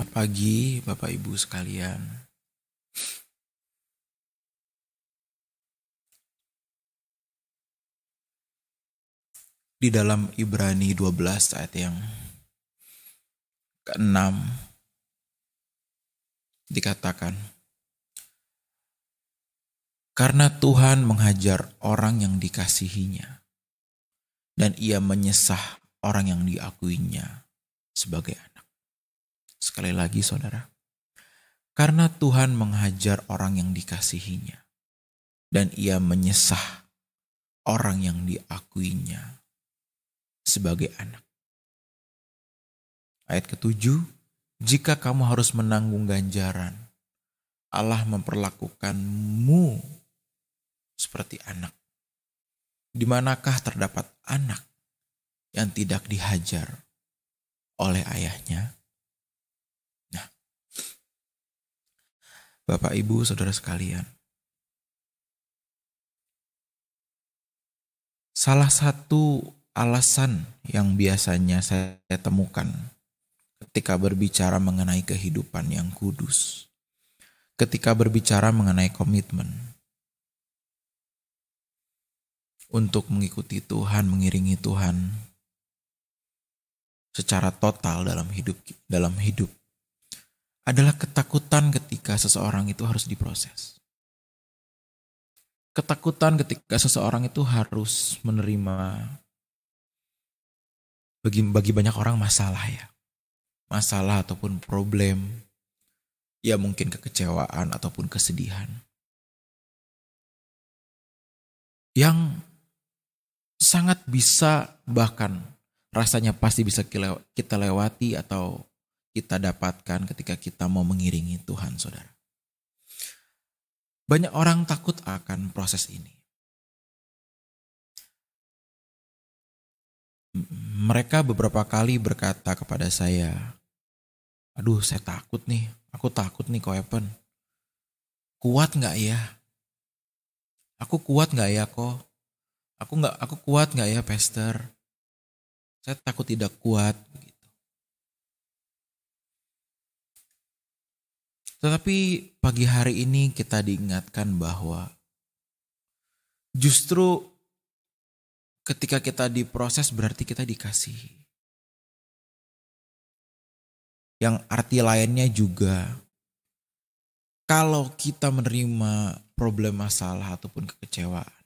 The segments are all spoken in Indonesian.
Selamat pagi Bapak Ibu sekalian. Di dalam Ibrani 12 ayat yang ke-6 dikatakan, karena Tuhan menghajar orang yang dikasihinya dan ia menyesah orang yang diakuinya sebagai anak. Sekali lagi saudara, karena Tuhan menghajar orang yang dikasihinya dan ia menyesah orang yang diakuinya sebagai anak. Ayat ke-7, jika kamu harus menanggung ganjaran, Allah memperlakukanmu seperti anak. Di manakah terdapat anak yang tidak dihajar oleh ayahnya? Nah, Bapak Ibu Saudara sekalian, salah satu alasan yang biasanya saya temukan ketika berbicara mengenai kehidupan yang kudus, ketika berbicara mengenai komitmen untuk mengikuti Tuhan, mengiringi Tuhan secara total dalam hidup adalah ketakutan ketika seseorang itu harus diproses. Ketakutan ketika seseorang itu harus menerima bagi banyak orang masalah ya. Masalah ataupun problem, ya mungkin kekecewaan ataupun kesedihan. Yang sangat bisa bahkan rasanya pasti bisa kita lewati atau kita dapatkan ketika kita mau mengiringi Tuhan, saudara. Banyak orang takut akan proses ini. Mereka beberapa kali berkata kepada saya, aduh saya takut nih, aku takut nih Ko Evan. Kuat gak ya? Aku kuat gak ya Ko? Aku kuat gak ya Pastor? Saya takut tidak kuat. Begitu. Tetapi pagi hari ini kita diingatkan bahwa justru ketika kita diproses berarti kita dikasihi. Yang arti lainnya juga, kalau kita menerima problem masalah ataupun kekecewaan,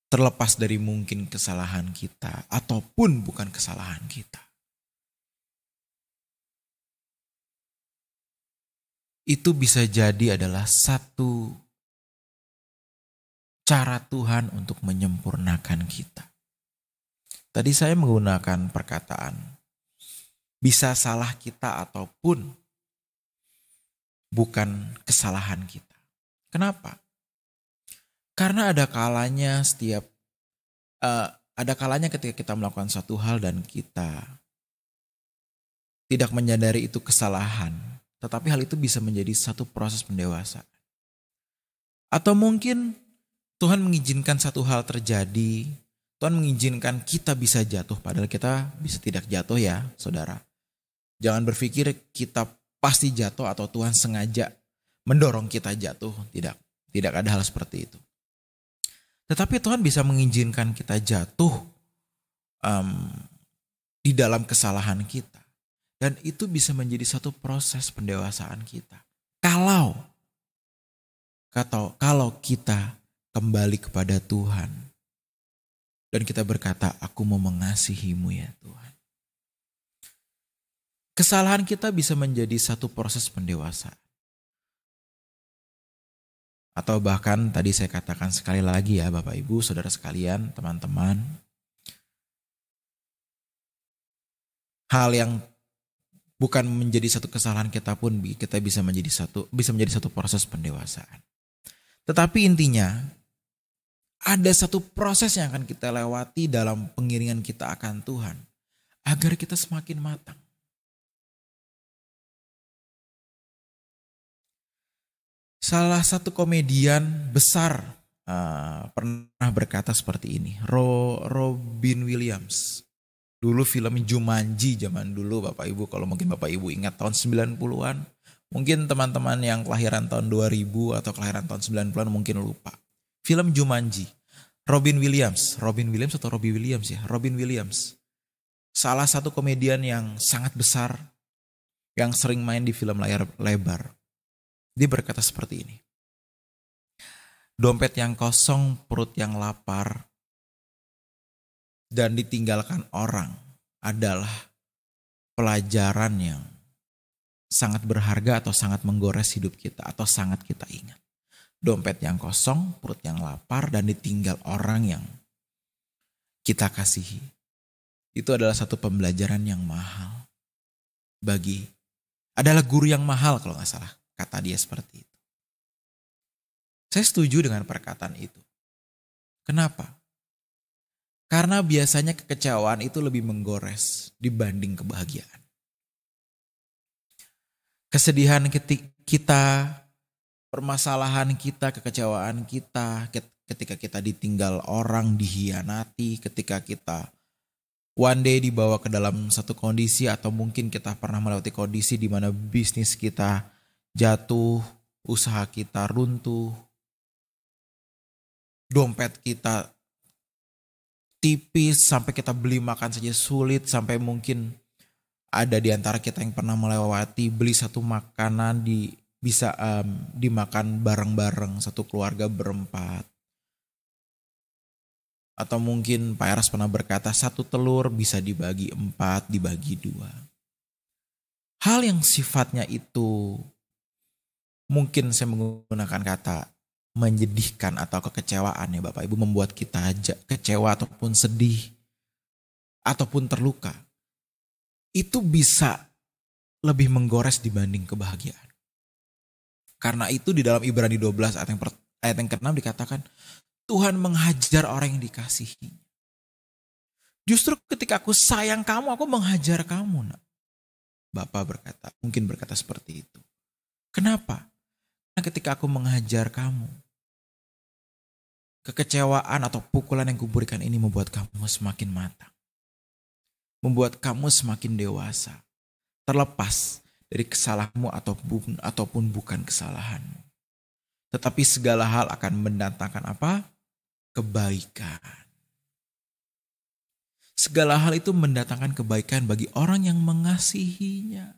terlepas dari mungkin kesalahan kita ataupun bukan kesalahan kita, itu bisa jadi adalah satu cara Tuhan untuk menyempurnakan kita. Tadi saya menggunakan perkataan, bisa salah kita ataupun bukan kesalahan kita. Kenapa? Karena ada kalanya ketika kita melakukan suatu hal dan kita tidak menyadari itu kesalahan, tetapi hal itu bisa menjadi satu proses pendewasaan. Atau mungkin Tuhan mengizinkan satu hal terjadi, Tuhan mengizinkan kita bisa jatuh, padahal kita bisa tidak jatuh ya saudara. Jangan berpikir kita pasti jatuh atau Tuhan sengaja mendorong kita jatuh, tidak ada hal seperti itu. Tetapi Tuhan bisa mengizinkan kita jatuh di dalam kesalahan kita. Dan itu bisa menjadi satu proses pendewasaan kita. Kalau kita kembali kepada Tuhan dan kita berkata, aku mau mengasihimu ya Tuhan. Kesalahan kita bisa menjadi satu proses pendewasaan. Atau bahkan tadi saya katakan sekali lagi ya Bapak Ibu, Saudara sekalian, teman-teman. Hal yang bukan menjadi satu kesalahan kita pun kita bisa menjadi satu proses pendewasaan. Tetapi intinya ada satu proses yang akan kita lewati dalam pengiringan kita akan Tuhan agar kita semakin matang. Salah satu komedian besar pernah berkata seperti ini, Robin Williams. Dulu film Jumanji zaman dulu Bapak Ibu, kalau mungkin Bapak Ibu ingat tahun 90-an. Mungkin teman-teman yang kelahiran tahun 2000 atau kelahiran tahun 90-an mungkin lupa. Film Jumanji. Robin Williams atau Robbie Williams ya? Robin Williams. Salah satu komedian yang sangat besar, yang sering main di film layar lebar. Dia berkata seperti ini. Dompet yang kosong, perut yang lapar, dan ditinggalkan orang adalah pelajaran yang sangat berharga atau sangat menggores hidup kita atau sangat kita ingat. Dompet yang kosong, perut yang lapar, dan ditinggal orang yang kita kasihi. Itu adalah satu pembelajaran yang mahal. Adalah guru yang mahal kalau gak salah kata dia seperti itu. Saya setuju dengan perkataan itu. Kenapa? Karena biasanya kekecewaan itu lebih menggores dibanding kebahagiaan. Kesedihan kita, permasalahan kita, kekecewaan kita, ketika kita ditinggal orang, dihianati, ketika kita one day dibawa ke dalam satu kondisi atau mungkin kita pernah melewati kondisi di mana bisnis kita jatuh, usaha kita runtuh, dompet kita tipis sampai kita beli makan saja sulit, sampai mungkin ada di antara kita yang pernah melewati beli satu makanan bisa dimakan bareng-bareng satu keluarga berempat. Atau mungkin Pak Eras pernah berkata satu telur bisa dibagi 4, dibagi 2. Hal yang sifatnya itu mungkin saya menggunakan kata menyedihkan atau kekecewaan ya Bapak Ibu, membuat kita kecewa ataupun sedih ataupun terluka. Itu bisa lebih menggores dibanding kebahagiaan. Karena itu di dalam Ibrani 12 ayat yang ke-6 dikatakan Tuhan menghajar orang yang dikasihi. Justru ketika aku sayang kamu, aku menghajar kamu. Nak. Bapak mungkin berkata seperti itu. Kenapa? Karena ketika aku menghajar kamu, kekecewaan atau pukulan yang kuberikan ini membuat kamu semakin matang. Membuat kamu semakin dewasa. Terlepas dari kesalahanmu ataupun bukan kesalahanmu. Tetapi segala hal akan mendatangkan apa? Kebaikan. Segala hal itu mendatangkan kebaikan bagi orang yang mengasihinya.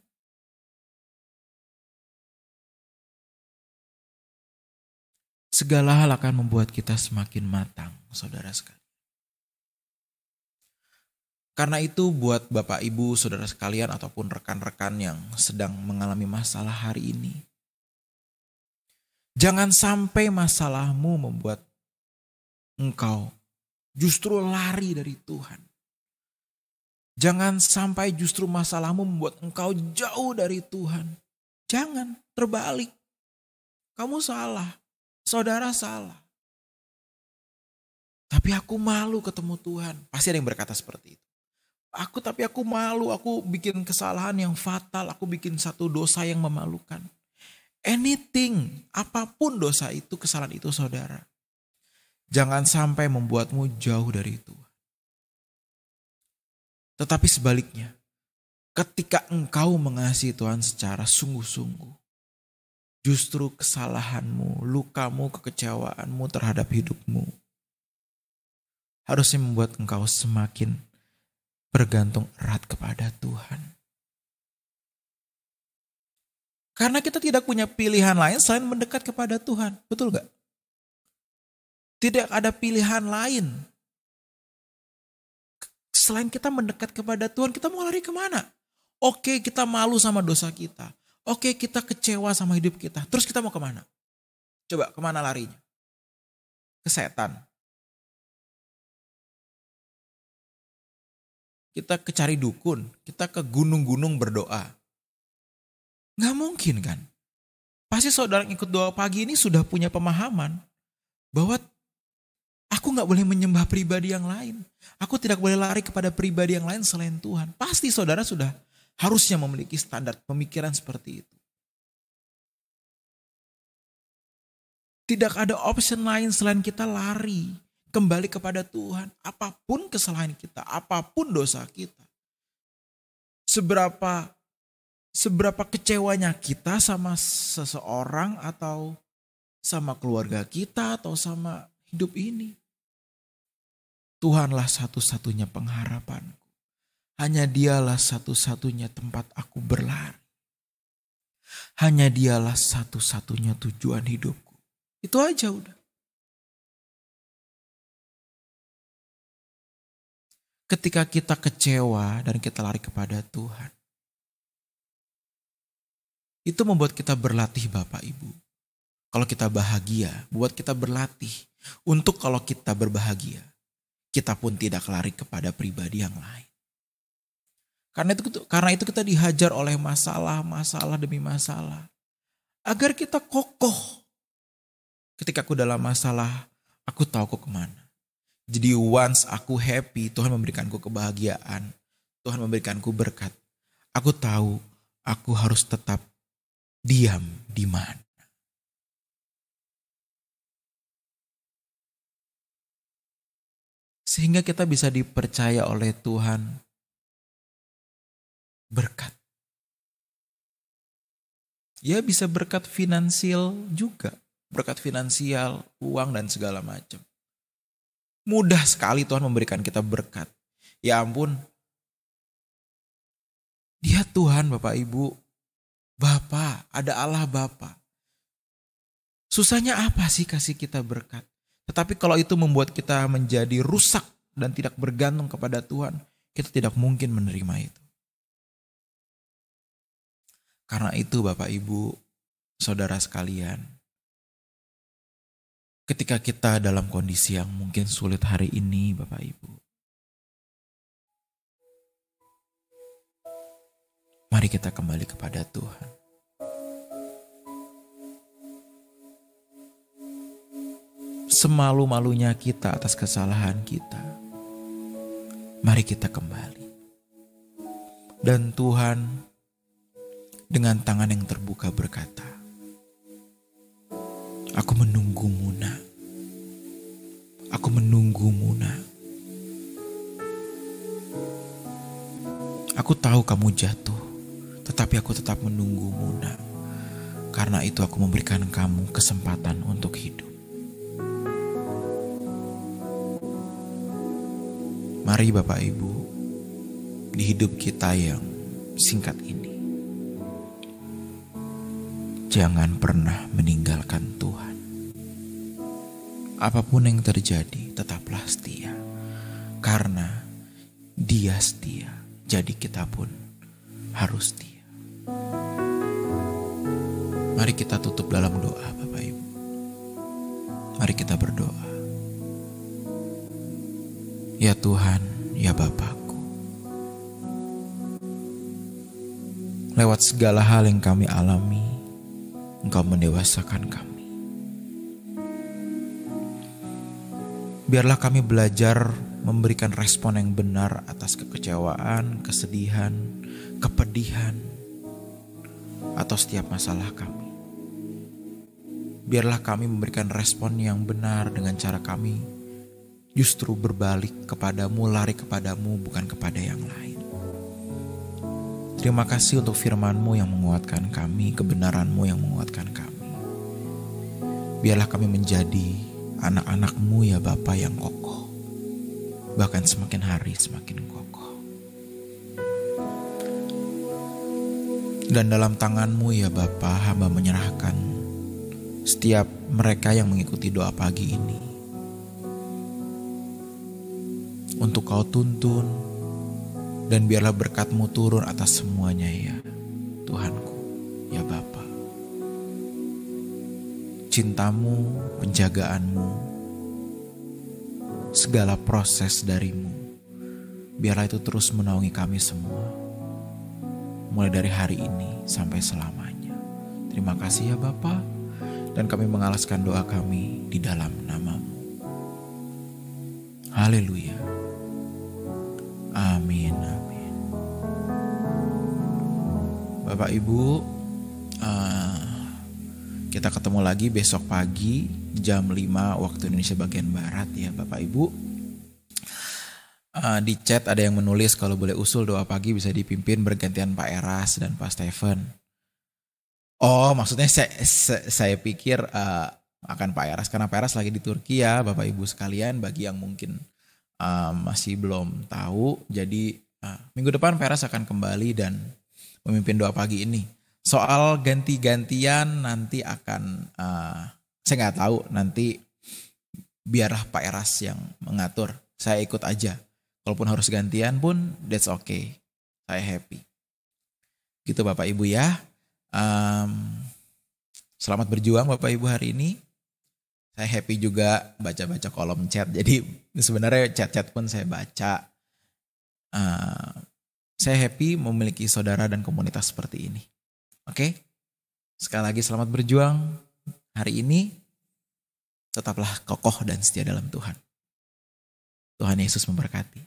Segala hal akan membuat kita semakin matang, saudara sekalian. Karena itu buat Bapak Ibu, saudara sekalian ataupun rekan-rekan yang sedang mengalami masalah hari ini. Jangan sampai masalahmu membuat engkau justru lari dari Tuhan. Jangan sampai justru masalahmu membuat engkau jauh dari Tuhan. Jangan, terbalik. Kamu salah, saudara salah. Tapi aku malu ketemu Tuhan. Pasti ada yang berkata seperti itu. Tapi aku malu, aku bikin kesalahan yang fatal, aku bikin satu dosa yang memalukan. Anything, apapun dosa itu, kesalahan itu saudara. Jangan sampai membuatmu jauh dari Tuhan. Tetapi sebaliknya, ketika engkau mengasihi Tuhan secara sungguh-sungguh, justru kesalahanmu, lukamu, kekecewaanmu terhadap hidupmu, harusnya membuat engkau semakin bergantung erat kepada Tuhan. Karena kita tidak punya pilihan lain selain mendekat kepada Tuhan. Betul gak? Tidak ada pilihan lain. Selain kita mendekat kepada Tuhan, kita mau lari kemana? Oke, kita malu sama dosa kita. Oke, kita kecewa sama hidup kita. Terus kita mau kemana? Coba, kemana larinya? Ke setan. Kita ke cari dukun. Kita ke gunung-gunung berdoa. Gak mungkin kan? Pasti saudara yang ikut doa pagi ini sudah punya pemahaman bahwa aku gak boleh menyembah pribadi yang lain. Aku tidak boleh lari kepada pribadi yang lain selain Tuhan. Pasti saudara sudah harusnya memiliki standar pemikiran seperti itu. Tidak ada option lain selain kita lari kembali kepada Tuhan. Apapun kesalahan kita, apapun dosa kita. Seberapa kecewanya kita sama seseorang atau sama keluarga kita atau sama hidup ini. Tuhanlah satu-satunya pengharapanku. Hanya Dialah satu-satunya tempat aku berlari. Hanya Dialah satu-satunya tujuan hidupku. Itu aja udah. Ketika kita kecewa dan kita lari kepada Tuhan, itu membuat kita berlatih Bapak Ibu. Kalau kita bahagia, buat kita berlatih. Untuk kalau kita berbahagia, kita pun tidak lari kepada pribadi yang lain. Karena itu kita dihajar oleh masalah demi masalah. Agar kita kokoh. Ketika aku dalam masalah, aku tahu aku kemana. Jadi once aku happy, Tuhan memberikanku kebahagiaan. Tuhan memberikanku berkat. Aku tahu aku harus tetap diam di mana. Sehingga kita bisa dipercaya oleh Tuhan berkat. Ya bisa berkat finansial juga. Berkat finansial, uang dan segala macam. Mudah sekali Tuhan memberikan kita berkat. Ya ampun. Dia Tuhan Bapak Ibu. Bapa, ada Allah Bapa. Susahnya apa sih kasih kita berkat? Tetapi kalau itu membuat kita menjadi rusak dan tidak bergantung kepada Tuhan, kita tidak mungkin menerima itu. Karena itu Bapak Ibu, saudara sekalian, ketika kita dalam kondisi yang mungkin sulit hari ini Bapak Ibu, mari kita kembali kepada Tuhan. Semalu-malunya kita atas kesalahan kita, mari kita kembali. Dan Tuhan dengan tangan yang terbuka berkata, aku menunggumu nak. Aku menunggumu nak. Aku tahu kamu jatuh, tetapi aku tetap menunggumu nak. Karena itu aku memberikan kamu kesempatan untuk hidup. Mari Bapak Ibu, di hidup kita yang singkat ini, jangan pernah meninggalkan Tuhan. Apapun yang terjadi, tetaplah setia. Karena Dia setia, jadi kita pun harus setia. Mari kita tutup dalam doa Bapak Ibu. Mari kita berdoa. Ya Tuhan, ya Bapakku, lewat segala hal yang kami alami, Engkau mendewasakan kami. Biarlah kami belajar memberikan respon yang benar atas kekecewaan, kesedihan, kepedihan, atau setiap masalah kami. Biarlah kami memberikan respon yang benar dengan cara kami justru berbalik kepadamu, lari kepadamu, bukan kepada yang lain. Terima kasih untuk firman-Mu yang menguatkan kami, kebenaran-Mu yang menguatkan kami. Biarlah kami menjadi anak-anak-Mu ya Bapa yang kokoh. Bahkan semakin hari semakin kokoh. Dan dalam tangan-Mu ya Bapa, hamba menyerahkan setiap mereka yang mengikuti doa pagi ini. Untuk Kau tuntun, dan biarlah berkat-Mu turun atas semuanya ya Tuhanku, ya Bapa. Cinta-Mu, penjagaan-Mu, segala proses dari-Mu, biarlah itu terus menaungi kami semua, mulai dari hari ini sampai selamanya. Terima kasih ya Bapa, dan kami mengalaskan doa kami di dalam nama-Mu. Haleluya. Amin, amin. Bapak Ibu, Kita ketemu lagi besok pagi jam 5 waktu Indonesia bagian Barat ya Bapak Ibu. Di chat ada yang menulis kalau boleh usul doa pagi bisa dipimpin bergantian Pak Eras dan Pak Stephen. Oh maksudnya saya pikir akan Pak Eras karena Pak Eras lagi di Turki ya Bapak Ibu sekalian, bagi yang mungkin masih belum tahu. Jadi minggu depan Pak Eras akan kembali dan memimpin doa pagi ini. Soal ganti-gantian nanti akan, saya nggak tahu, nanti biarlah Pak Eras yang mengatur. Saya ikut aja. Kalaupun harus gantian pun, that's okay. Saya happy. Gitu Bapak Ibu ya. Selamat berjuang Bapak Ibu hari ini. Saya happy juga baca-baca kolom chat. Jadi sebenarnya chat-chat pun saya baca. Saya happy memiliki saudara dan komunitas seperti ini. Oke, sekali lagi selamat berjuang hari ini. Tetaplah kokoh dan setia dalam Tuhan. Tuhan Yesus memberkati.